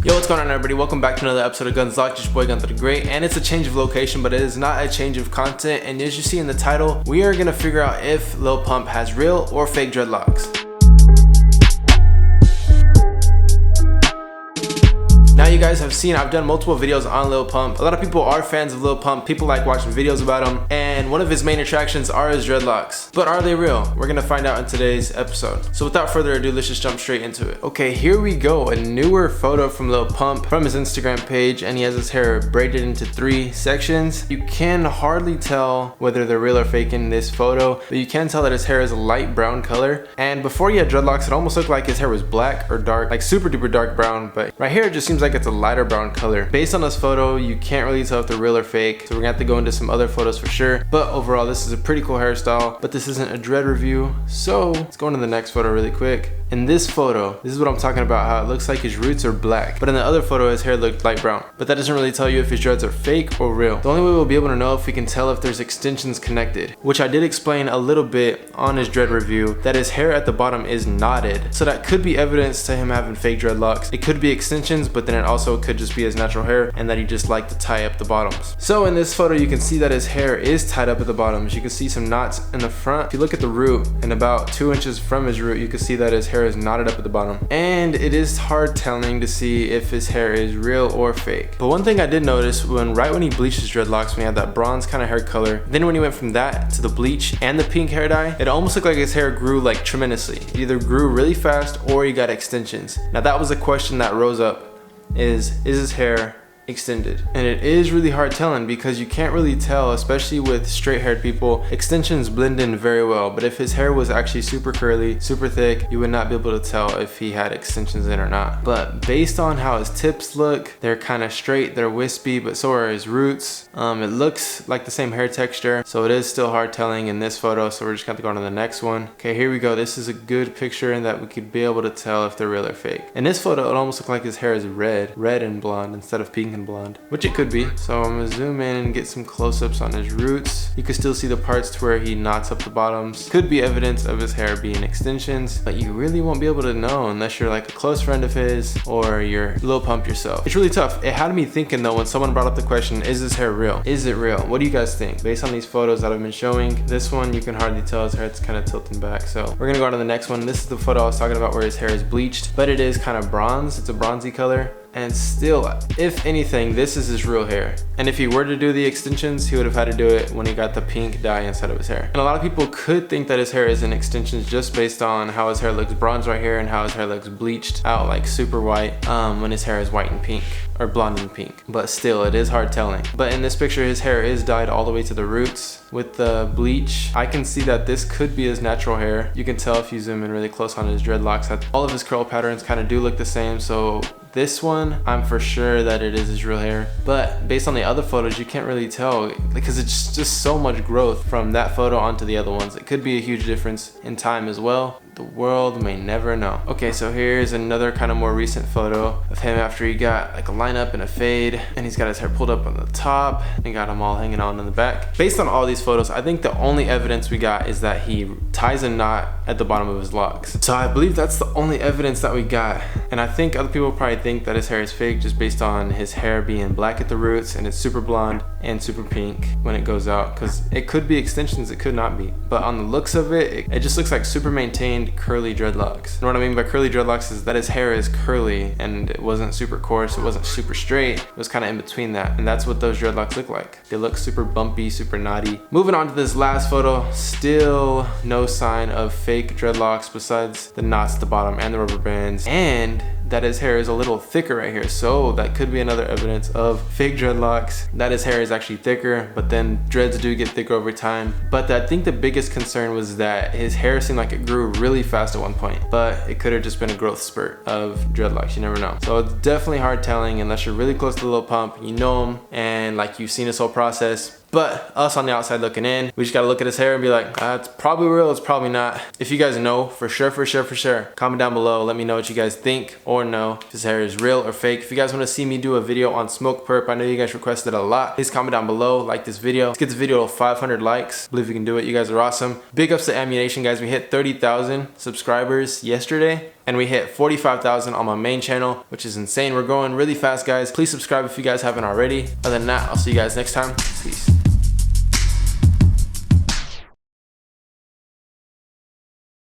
Yo, what's going on everybody? Welcome back to another episode of Guns Locked. It's your boy Gunther the Great, and it's a change of location, but it is not a change of content. And as you see in the title, we are gonna figure out if Lil Pump has real or fake dreadlocks. Now you guys have seen I've done multiple videos on Lil Pump. A lot of people are fans of Lil Pump. People like watching videos about him, and one of his main attractions are his dreadlocks. But are they real? We're gonna find out in today's episode. So without further ado, let's just jump straight into it. Okay, here we go. A newer photo from Lil Pump from his Instagram page, and he has his hair braided into 3 sections. You can hardly tell whether they're real or fake in this photo, but you can tell that his hair is a light brown color. And before he had dreadlocks, it almost looked like his hair was black or dark, like super duper dark brown, but right here it just seems like it's a lighter brown color. Based on this photo, you can't really tell if they're real or fake, so we're gonna have to go into some other photos for sure. But overall, this is a pretty cool hairstyle, but this isn't a dread review, so let's go into the next photo really quick. In this photo, this is what I'm talking about, how it looks like his roots are black, but in the other photo his hair looked light brown. But that doesn't really tell you if his dreads are fake or real. The only way we'll be able to know if we can tell if there's extensions connected, which I did explain a little bit on his dread review, that his hair at the bottom is knotted, so that could be evidence to him having fake dreadlocks. It could be extensions, but then it also could just be his natural hair and that he just liked to tie up the bottoms. So in this photo you can see that his hair is tied up at the bottoms. You can see some knots in the front. If you look at the root, and about 2 inches from his root, you can see that his hair is knotted up at the bottom. And it is hard telling to see if his hair is real or fake. But one thing I did notice, right when he bleached his dreadlocks, when he had that bronze kind of hair color, then when he went from that to the bleach and the pink hair dye, it almost looked like his hair grew like tremendously. It either grew really fast or he got extensions. Now that was a question that rose up. Is his hair extended? And it is really hard telling because you can't really tell, especially with straight haired people. Extensions blend in very well, but if his hair was actually super curly, super thick, you would not be able to tell if he had extensions in or not. But based on how his tips look, they're kind of straight, they're wispy, but so are his roots. It looks like the same hair texture, so it is still hard telling in this photo, so we're just gonna have to go on to the next one. Okay, here we go. This is a good picture in that we could be able to tell if they're real or fake. In this photo, it almost looks like his hair is red and blonde instead of pink and blonde, which it could be. So I'm gonna zoom in and get some close-ups on his roots. You can still see the parts to where he knots up the bottoms. Could be evidence of his hair being extensions, but you really won't be able to know unless you're like a close friend of his or you're Lil Pump yourself. It's really tough. It had me thinking though when someone brought up the question, is his hair real? Is it real? What do you guys think? Based on these photos that I've been showing, this one you can hardly tell his hair's kind of tilting back. So we're gonna go on to the next one. This is the photo I was talking about where his hair is bleached, but it is kind of bronze. It's a bronzy color. And still, if anything, this is his real hair. And if he were to do the extensions, he would have had to do it when he got the pink dye inside of his hair. And a lot of people could think that his hair isn't extensions just based on how his hair looks bronze right here and how his hair looks bleached out like super white when his hair is white and pink, or blonde and pink. But still, it is hard telling. But in this picture, his hair is dyed all the way to the roots with the bleach. I can see that this could be his natural hair. You can tell if you zoom in really close on his dreadlocks that all of his curl patterns kind of do look the same. So this one, I'm for sure that it is his real hair. But based on the other photos, you can't really tell because it's just so much growth from that photo onto the other ones. It could be a huge difference in time as well. The world may never know. Okay, so here's another kind of more recent photo of him after he got like a lineup and a fade, and he's got his hair pulled up on the top and got them all hanging on in the back. Based on all these photos, I think the only evidence we got is that he ties a knot at the bottom of his locks. So I believe that's the only evidence that we got. And I think other people probably think that his hair is fake just based on his hair being black at the roots and it's super blonde and super pink when it goes out, because it could be extensions, it could not be. But on the looks of it, it just looks like super maintained curly dreadlocks. And what I mean by curly dreadlocks is that his hair is curly and it wasn't super coarse, it wasn't super straight, it was kind of in between that, and that's what those dreadlocks look like. They look super bumpy, super knotty. Moving on to this last photo, still no sign of fake dreadlocks besides the knots at the bottom and the rubber bands, and that his hair is a little thicker right here, so that could be another evidence of fake dreadlocks, that his hair is actually thicker, but then dreads do get thicker over time. But I think the biggest concern was that his hair seemed like it grew really fast at one point, but it could have just been a growth spurt of dreadlocks, you never know. So it's definitely hard telling unless you're really close to Lil Pump, you know him, and like you've seen his whole process. But us on the outside looking in, we just gotta look at his hair and be like, it's probably real, it's probably not. If you guys know for sure, comment down below. Let me know what you guys think or know if his hair is real or fake. If you guys want to see me do a video on smoke perp, I know you guys requested a lot. Please comment down below, like this video. Let's get this video to 500 likes. I believe we can do it. You guys are awesome. Big ups to Ammunition, guys. We hit 30,000 subscribers yesterday, and we hit 45,000 on my main channel, which is insane. We're growing really fast, guys. Please subscribe if you guys haven't already. Other than that, I'll see you guys next time. Peace.